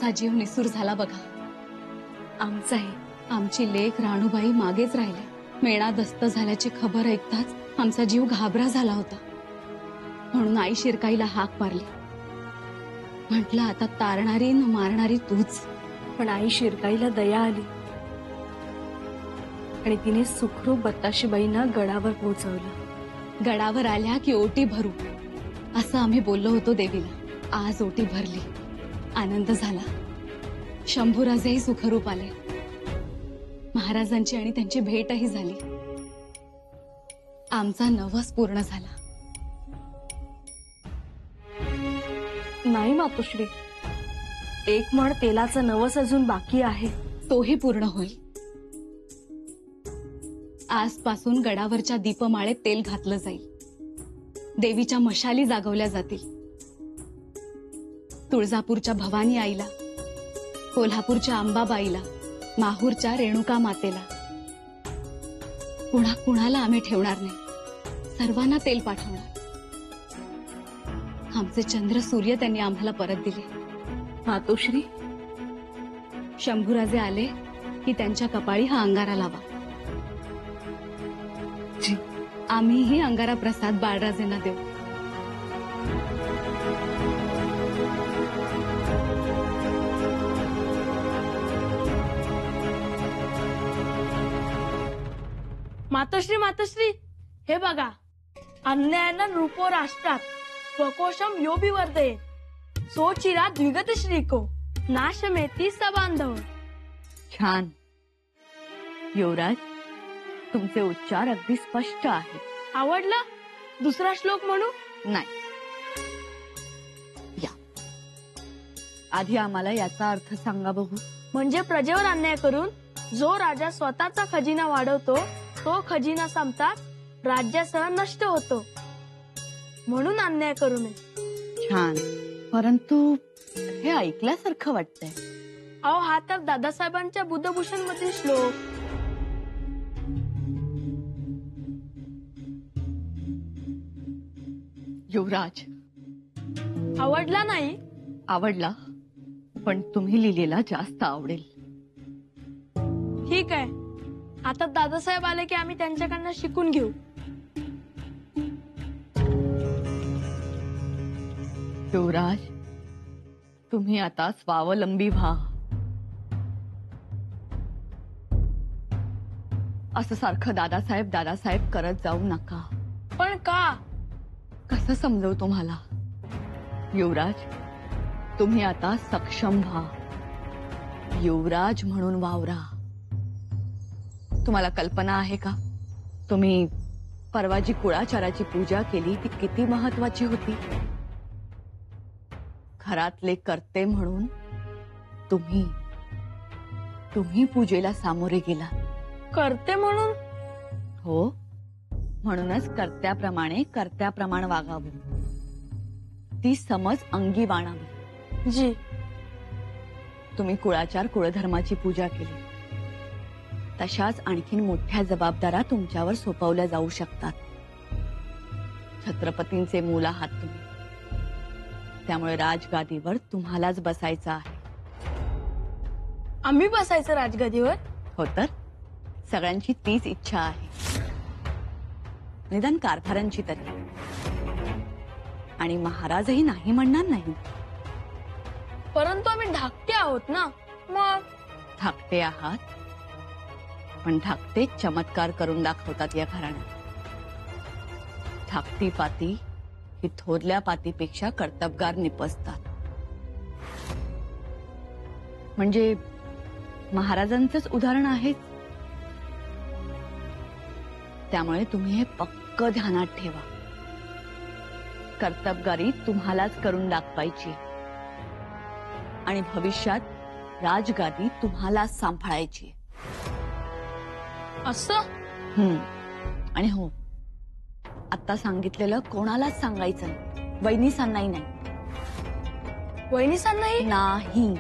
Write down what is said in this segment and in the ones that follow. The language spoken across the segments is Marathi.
आमचा जीव निसूर झाला बघा. आमचाही. आमची लेक राणूबाई मागेच राहिले. मेणा दस्त झाल्याची खबर ऐकताच आमचा जीव घाबरा झाला होता. म्हणून आई शिरकाईला हाक मारली. म्हटलं आता तारणारी न मारणारी तूच. पण आई शिरकाईला दया आली आणि तिने सुखरूप बत्ताशीबाईंना गडावर पोहोचवलं. गडावर आल्या की ओटी भरू असं आम्ही बोललो होतो देवीला. आज ओटी भरली. आनंद झाला. शंभूराजेही सुखरूप आले. महाराजांची आणि त्यांची भेटही झाली. आमचा नवस पूर्ण झाला. नाही मातोश्री, एक म्हण तेलाचं नवस अजून बाकी आहे. तोही पूर्ण होईल. आजपासून गडावरच्या दीपमाळेत तेल घातलं जाईल. देवीच्या मशाली जागवल्या जातील. तुळजापूरच्या भवानी आईला, कोल्हापूरच्या अंबाबाईला, माहूरच्या रेणुका मातेला, कुणा कुणाला आम्ही ठेवणार नाही. सर्वांना तेल पाठवणार. आमचे चंद्र सूर्य त्यांनी आम्हाला परत दिले. मातोश्री, शंभूराजे आले की त्यांच्या कपाळी हा अंगारा लावा. आम्हीही अंगारा प्रसाद बाळराजेंना देऊ. मातोश्री मातोश्री, हे बघा, अन्यायानं नृपो राष्ट्रात स्वकोशम यो विवर्धये सोचिरा द्विगत श्रीको नाशमेती सबांधव. छान युवराज, तुमचे उच्चार अगदी स्पष्ट आहेत. आवडलं? दुसरा श्लोक म्हणू? नाही, या आधी आम्हाला याचा अर्थ सांगा बघू. म्हणजे प्रजेवर अन्याय करून जो राजा स्वतःचा खजिना वाढवतो तो खजिना संपतात राज्यासह नष्ट होतो. म्हणून अन्याय करू नये. छान, परंतु हे ऐकल्यासारखं वाटतंय. अहो, हा तर दादासाहेबांच्या बुद्धभूषण मधील श्लोक. युवराज, आवडला नाही? आवडला, पण तुम्ही लिहिलेला जास्त आवडेल. ठीक आहे, आता दादासाहेब आले की आम्ही त्यांच्याकडनं शिकून घेऊ. युवराज, तुम्ही आता स्वावलंबी व्हा. असं सारखं दादासाहेब दादासाहेब करत जाऊ नका. पण का? कसं समजवू तुम्हाला? युवराज, तुम्ही आता सक्षम व्हा. युवराज म्हणून वावरा. तुम्हाला कल्पना आहे का, तुम्ही परवा जी कुळाचाराची पूजा केली ती किती महत्वाची होती? घरातले कर्ते म्हणून तुम्ही पूजेला सामोरे गेला. करते म्हणून? हो, म्हणूनच कर्त्याप्रमाणे वागावं. ती समज अंगी बाणावी. जी. तुम्ही कुळाचार कुळधर्माची पूजा केली, तशाच आणखीन मोठ्या जबाबदाऱ्या तुमच्यावर सोपवल्या जाऊ शकतात. छत्रपतींचे मूल आहात तुम्ही, त्यामुळे राजगादीवर तुम्हालाच बसायचं आहे. आम्ही बसायचं राजगादीवर? हो तर, सगळ्यांची तीच इच्छा आहे, निदान कारभारांची तरी. आणि महाराजही नाही म्हणणार नाही. परंतु आम्ही धाकटे आहोत ना. मग धाकटे आहात, पण धाकटे चमत्कार करून दाखवतात या घराण्यात. धाकटी पाती ही थोरल्या पातीपेक्षा कर्तबगार निपजतात. म्हणजे महाराजांचंच उदाहरण आहे. त्यामुळे तुम्ही हे पक्क ध्यानात ठेवा. कर्तबगारी तुम्हालाच करून दाखवायची आणि भविष्यात राजगादी तुम्हालाच सांभाळायची. असं? आणि हो, आता सांगितलेलं कोणालाच सांगायचं नाही. वहिनीसांनाही नाही. वहिनीसांनाही नाही.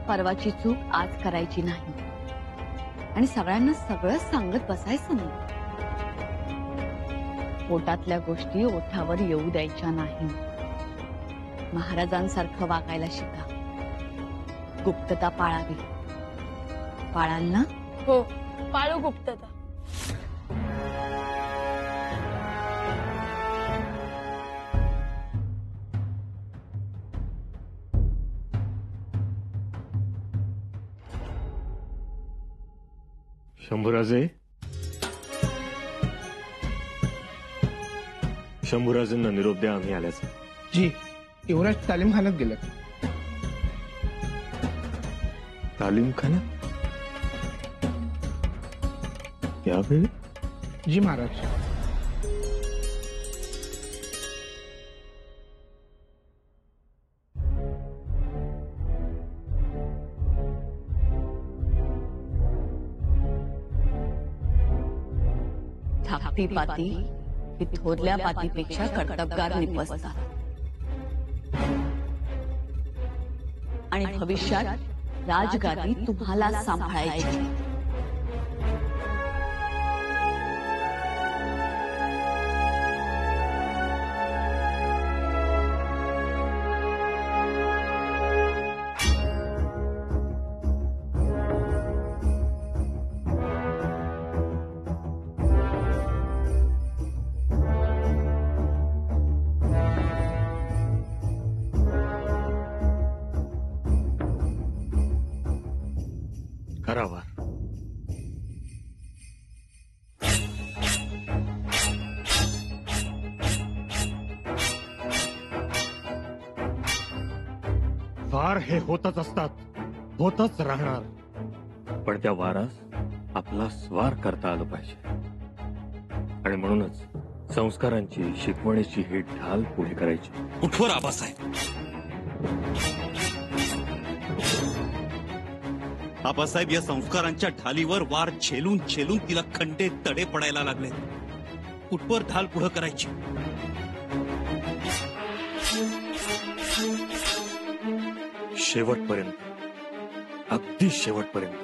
परवाची चूक आज करायची नाही आणि सगळ्यांना सगळंच सांगत बसायचं नाही. पोटातल्या गोष्टी ओठावर येऊ द्यायच्या नाही. महाराजांसारखं वागायला शिका. गुप्तता पाळावी. पाळाल ना? हो, पाळू गुप्तता. शंभूराजे, शंभूराजेंना निरोप द्या आम्ही आल्याचं. जी, युवराज तालीमखान्यात गेले. तालीमखान्यात? यावेळी? जी महाराज. धाकटी पाती ही थोरल्या पातीपेक्षा कर्तबगार निपजतात आणि भविष्यात राजगादी तुम्हाला सांभाळायची. करावा. वार हे होतच असतात, होतच राहणार, पण त्या वारास आपला स्वार करता आलं पाहिजे. आणि म्हणूनच संस्कारांची, शिकवणीची ही ढाल पुढे करायची. कुठवर आबासाहेब? आबासाहेब, या संस्कारांच्या ढालीवर वार झेलून झेलून तिला खंडे तडे पडायला लागले. कुठवर ढाल पुढे करायची? शेवटपर्यंत, अगदी शेवटपर्यंत.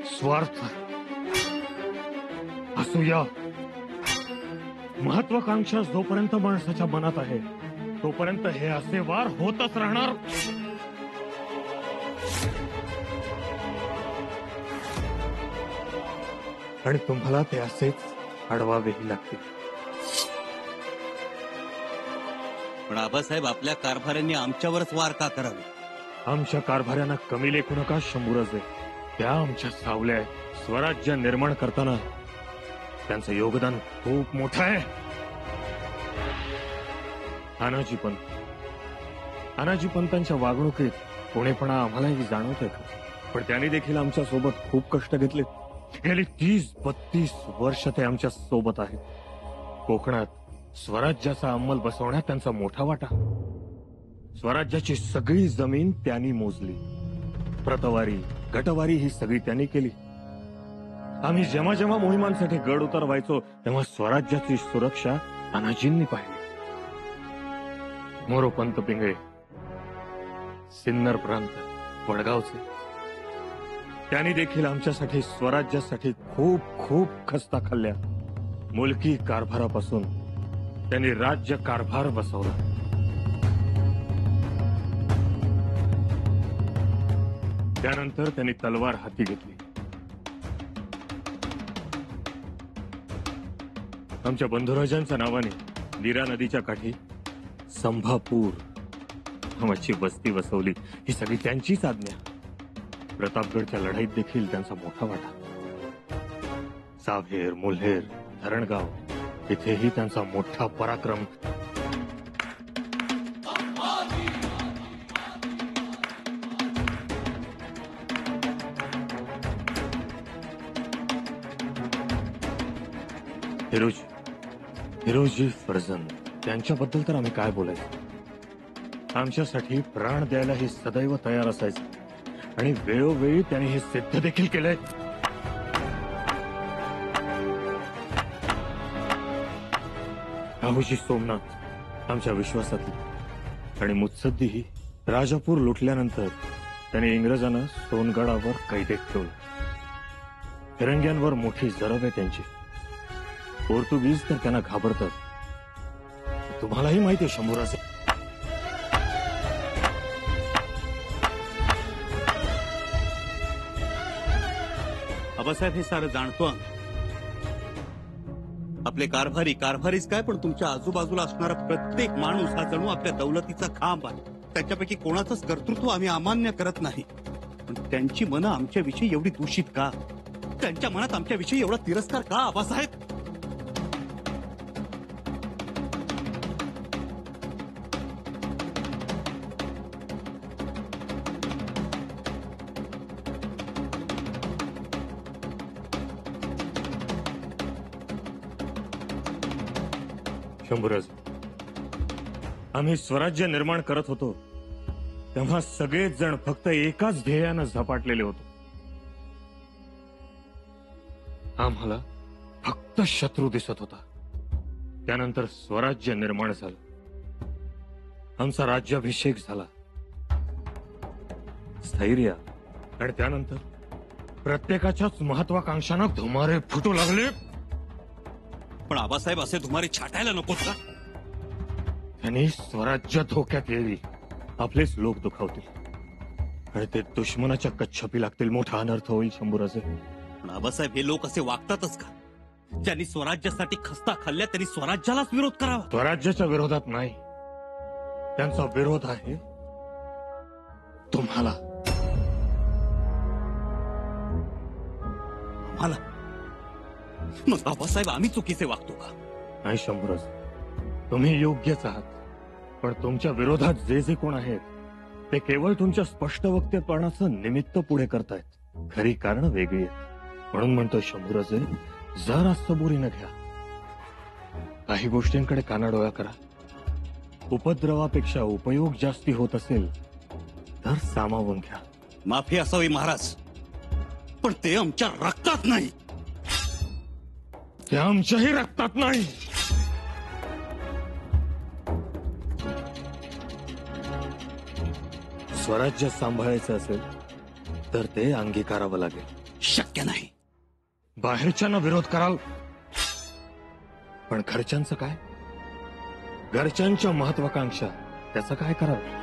स्वार्थ, असूया, महत्वाकांक्षा जोपर्यंत माणसाच्या मनात आहे तोपर्यंत हे असे वार होतच राहणार. आणि तुम्हाला ते असेच अडवावेही लागतील. पण आबासाहेब, आपल्या कारभाऱ्यांनी आमच्यावरच वार का करावे? आमच्या कारभाऱ्यांना कमी लेखू नका शंभूराजे. त्या आमच्या सावल्या आहेत. स्वराज्य निर्माण करताना त्यांचं योगदान खूप मोठं आहे. अनाजी पंतांच्या वागणुकीत कोणेपणा आम्हालाही जाणवतोय का? पण त्यांनी देखील आमच्या सोबत खूप कष्ट घेतले. गेली 30-32 वर्ष ते आमच्या सोबत आहेत. कोकणात स्वराज्याचा अंमल बसवण्यात त्यांचा मोठा वाटा. स्वराज्याची सगळी जमीन त्यांनी मोजली. प्रतवारी, गटवारी ही सगळी त्यांनी केली. आम्ही जेव्हा जेव्हा मोहिमांसाठी गड उतरवायचो तेव्हा स्वराज्याची सुरक्षा अनाजींनी पाहिली. मोरोपंत पिंगळे, सिन्नर प्रांत, वडगावचे, त्यांनी देखील आमच्यासाठी, स्वराज्यासाठी खूप खूप खस्ता खाल्ल्या. मुलकी कारभारापासून त्यांनी राज्य कारभार बसवला. त्यानंतर त्यांनी तलवार हाती घेतली. आमच्या बंधुराजांच्या नावाने नीरा नदीच्या काठी संभापूर नावाची वस्ती बसवली. ही सगळी त्यांचीच आज्ञा. प्रतापगडच्या लढाईत देखील त्यांचा मोठा वाटा. सावेर, मुल्हेर, धरणगाव इथेही त्यांचा मोठा पराक्रम. हिरोजी फर्जन, त्यांच्याबद्दल तर आम्ही काय बोलायचं. आमच्यासाठी प्राण द्यायला हे सदैव तयार असायचे आणि वेळोवेळी त्यांनी हे सिद्ध देखील केलंय. आहुजी सोमनाथ आमच्या विश्वासातली. आणि मुत्सद्दीही राजापूर लुटल्यानंतर त्यांनी इंग्रजांना सोनगडावर कैदेत ठेवलं. फिरंग्यांवर मोठी जरब आहे त्यांची. पोर्तुगीज तर त्यांना घाबरतात. तुम्हालाही माहिती आहे शंभूराजे. आबासाहेब हे सारं जाणतो आम्ही. आपले कारभारीच काय, पण तुमच्या आजूबाजूला असणारा प्रत्येक माणूस हा जणू आपल्या दौलतीचा खांब आहे. त्याच्यापैकी कोणाचंच कर्तृत्व आम्ही अमान्य करत नाही, पण त्यांची मनं आमच्याविषयी एवढी दूषित का? त्यांच्या मनात आमच्याविषयी एवढा तिरस्कार का आबासाहेब? शंभूराज, आम्ही स्वराज्य निर्माण करत होतो तेव्हा सगळेच जण फक्त एकाच ध्येयानं झपाटलेले होतो. आम्हाला फक्त शत्रू दिसत होता. त्यानंतर स्वराज्य निर्माण झालं, आमचा राज्याभिषेक झाला, स्थैर्य, आणि त्यानंतर प्रत्येकाच्याच महत्वाकांक्षांना धुमारे फुटू लागले. पण आबासाहेब असे तुम्हाला छाटायला नकोत का? त्यांनी स्वराज्य धोक्यात येईल, आपलेच लोक दुखावतील आणि ते दुश्मनाच्या कच्छपी लागतील. मोठा अनर्थ होईल शंभूराजे. पण आबासाहेब हे लोक असे वागतातच का? ज्यांनी स्वराज्यासाठी खस्ता खाल्ल्या त्यांनी स्वराज्यालाच विरोध करावा. स्वराज्याच्या विरोधात नाही, त्यांचा विरोध आहे तुम्हाला. आम्हाला? मग आबासाहेब आम्ही चुकीचे वागतो का? नाही शंभूराज, तुम्ही योग्यच आहात, पण तुमच्या विरोधात जे जे कोण आहेत ते केवळ तुमच्या स्पष्ट वक्तेपणाचं निमित्त पुढे करतायत. खरी कारण वेगळी आहेत. म्हणून म्हणतो शंभूराजे, जरा सबुरीनं घ्या. काही गोष्टींकडे कानाडोळा करा. उपद्रवापेक्षा उपयोग जास्ती होत असेल तर सामावून घ्या. माफी असावी महाराज, पण ते आमच्या रक्तात नाही. ते आमच्याही रक्तात नाही. स्वराज्य सांभाळायचं असेल तर ते अंगीकारावं लागेल. शक्य नाही. बाहेरच्यांना विरोध कराल, पण घरच्यांचं काय? घरच्यांच्या महत्वाकांक्षा त्याचं काय कराल?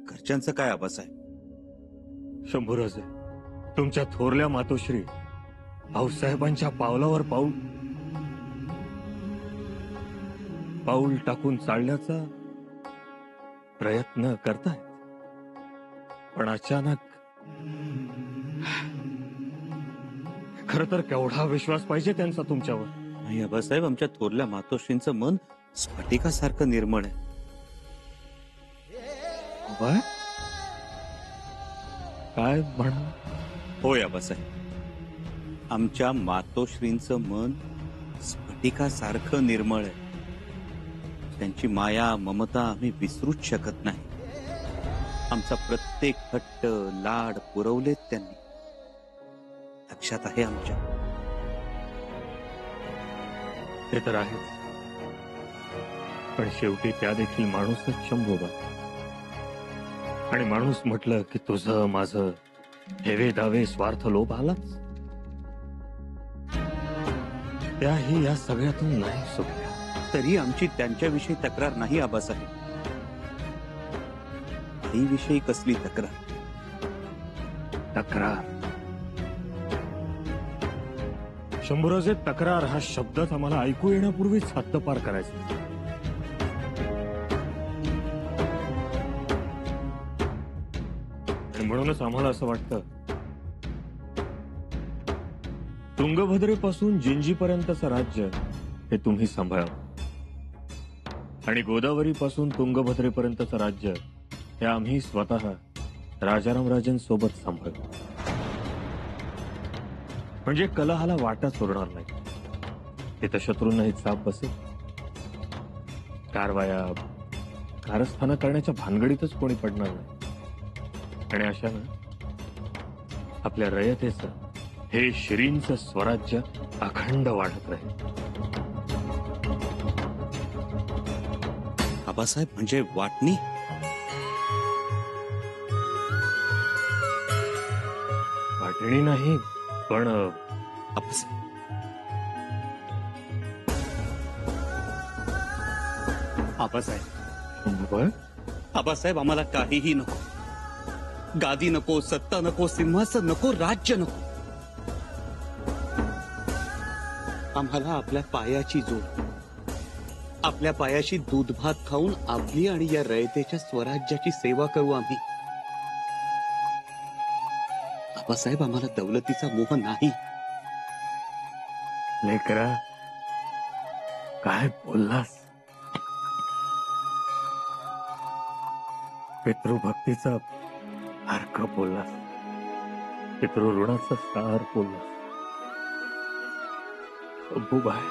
घरच्यांचं काय आबासाहेब? शंभूराजे, तुमच्या थोरल्या मातोश्री भाऊसाहेबांच्या पावलावर पाऊल टाकून चालण्याचा प्रयत्न करतायत, पण अचानक खर तर केवढा विश्वास पाहिजे त्यांचा तुमच्यावर. नाही आबासाहेब, आमच्या थोरल्या मातोश्रींचं मन स्फटिकासारखं निर्मळ आहे. काय म्हणा? होय आबासाहेब, आमच्या मातोश्रींचं मन स्फटिकासारखं निर्मळ आहे. त्यांची माया ममता आम्ही विसरूच शकत नाही. आमचा प्रत्येक हट्ट लाड पुरवलेत त्यांनी, लक्षात आहे आमच्या. ते तर आहेच, पण शेवटी त्या देखील माणूसच शंभोबा. आणि माणूस म्हटलं की तुझं माझं हेवे दावे स्वार्थ लोभ आलाच. त्याही या सगळ्यातून नाही सुटल्या. तरी आमची त्यांच्याविषयी तक्रार नाही आबासाहेब. आईविषयी कसली तक्रार? तक्रार शंभूराजे, तक्रार हा शब्दच आम्हाला ऐकू येण्यापूर्वीच हद्दपार करायचा. म्हणूनच आम्हाला असं वाटतं, तुंगभद्रेपासून जिंजीपर्यंतचं राज्य हे तुम्ही सांभाळावं आणि गोदावरीपासून तुंगभद्रेपर्यंतचं राज्य हे आम्ही स्वतः राजारामराजेंसोबत सांभाळू. म्हणजे कलहाला वाटाच उरणार नाही. तिथं शत्रूंनाही चाप बसेल. कारवाया कारस्थानं करण्याच्या भानगडीतच कोणी पडणार नाही. आणि अशानं आपल्या रयतेचं हे श्रींचं स्वराज्य अखंड वाढत राहील. आबासाहेब म्हणजे वाटणी? वाटणी नाही, पण आबासाहेब, आबासाहेब, बर आबासाहेब, आम्हाला काहीही नको. गादी नको, सत्ता नको, सिंहासन नको, राज्य नको. आम्हाला आपल्या पायाची जोड, आपल्या पायाशी दूध भात खाऊन आपली आणि या रयतेच्या स्वराज्याची सेवा करू आम्ही. आबासाहेब, आम्हाला दौलतीचा मोह नाही. लेकरा, काय बोललास? पितृभक्तीचा अर्क बोललास, पितृऋणाचा सार बोललास. शंभूबाई,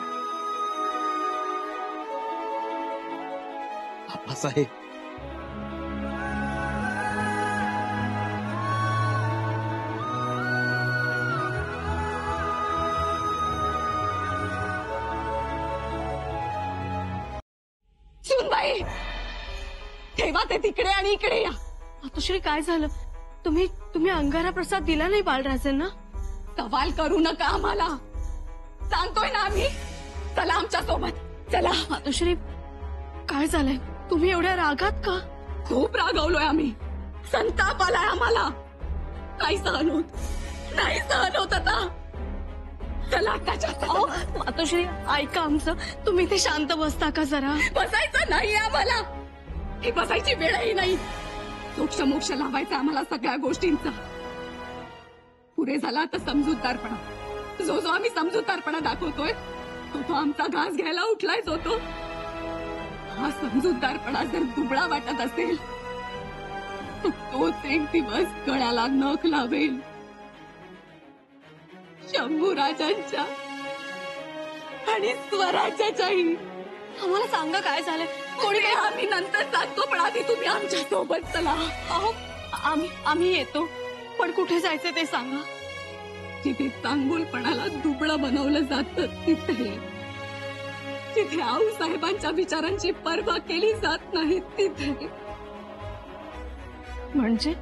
आबासाहेब, सुनबाई, ठेवा ते तिकडे आणि इकडे या. मातोश्री, काय झालं? तुम्ही अंगारा प्रसाद दिला नाही बाळराजांना? सवाल करू नका आम्हाला, सांगतोय ना आम्ही. चला आमच्या सोबत, चला. मातोश्री, काय झालंय? तुम्ही एवढ्या रागात का? खूप रागवलोय आम्ही, संताप आलाय आम्हाला. नाही सहन होत, नाही सहन होत आता. चला त्याच्या अहो, मातोश्री, ऐका आमचं. तुम्ही ते शांत बसता का जरा? बसायचं नाही आम्हाला, ही बसायची वेळही नाही. मोक्ष मोक्ष लावायचा आम्हाला सगळ्या गोष्टींचा. पुरे झाला आता समजूतदारपणा. जो जो आम्ही समजूतदारपणा दाखवतोय तो आमचा घास घ्यायला उठलाय. तो हा समजूतदारपणा जर दुबळा वाटत असेल तर तोच एक दिवस गळ्याला नख लावेल शंभूराजांच्या आणि स्वराज्याच्याही. आम्हाला सांगा काय झालंय. कोणी आम्ही नंतर सांगतो, पण आधी तुम्ही आमच्या सोबत चला. अहो, आम्ही येतो, पण कुठे जायचं ते सांगा. जिथे चांगुलपणाला दुबळं बनवलं जातं तिथे, जिथे आऊसाहेबांच्या विचारांची पर्वा केली जात नाही तिथे. म्हणजे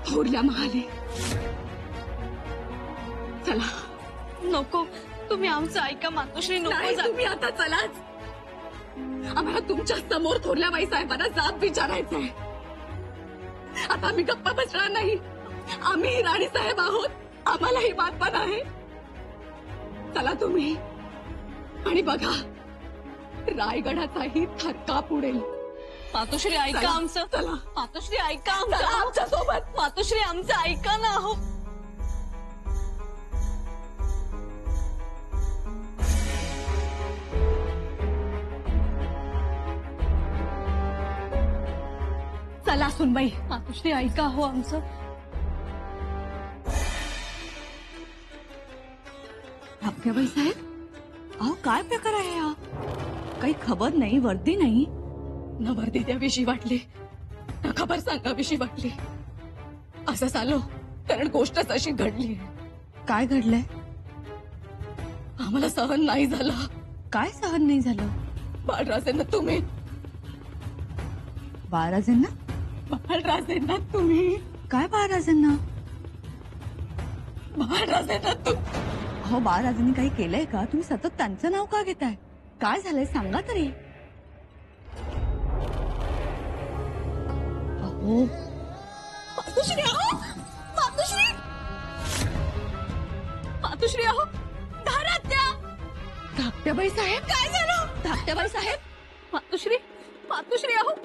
थोरल्या महाले, चला. नको, तुम्ही आमचं ऐका मातोश्री. नको नाही, जा. तुम्ही आता चलाच. आम्हाला तुमच्या समोर थोरल्या बाईसाहेबांना जाब विचारायचा आहे. आता आम्ही गप्पा बसणार नाही. आम्ही राणीसाहेब आहोत, आम्हालाही मानपान आहे. चला तुम्ही, आणि बघा रायगडाचाही थरकाप उडेल. मातोश्री, ऐका चला, आमचं. चला. मातोश्री, ऐका चला आमचं. आमच्या सोबत. मातोश्री, आमचं ऐका ना. हो, चला सुनबाई. मातोश्री, ऐका हो आमचं. धाकट्याबाई साहेब, अहो काय प्रकार आहे हा? काही खबर नाही, वर्दी नाही. न वर्दी द्याविषयी वाटली, न खबर सांगाविषयी वाटली. असं झालं कारण गोष्टच अशी घडली. काय घडलंय? आम्हाला सहन नाही झालं. काय सहन नाही झालं? बाळराजेंना तुम्ही, बाळराजेंना? बाळराजेंना तुम्ही, काय बाळराजेंना? बाळराजेंना तुम्ही. अहो, बाळराजेंनी काही केलंय का? तुम्ही सतत त्यांचं नाव का घेताय? काय झालंय सांगा तरी. अहो, मातोश्री आहो, मातोश्री, मातोश्री आहो, दारात द्या. धाकट्याबाई साहेब, काय झालं? धाकट्याबाई साहेब, मातोश्री, मातोश्री, अहो,